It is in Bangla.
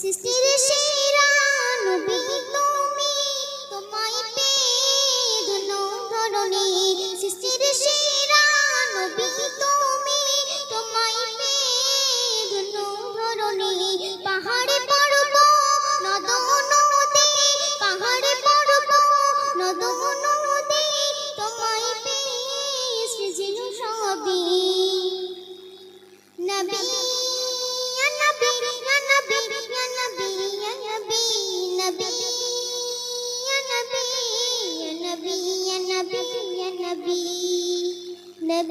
সৃষ্টির সেরা নবী তুমি, তোমায় পেয়ে ধন্য ধরণী। সৃষ্টির সেরা নবী তুমি, তোমায় পেয়ে ধন্য ধরণী। পাহাড়ে পর্বত নদ নদী, পাহাড়ে পর্বত নদ নদী, তোমায় পেয়ে সৃজিল সবই। নবী Nabi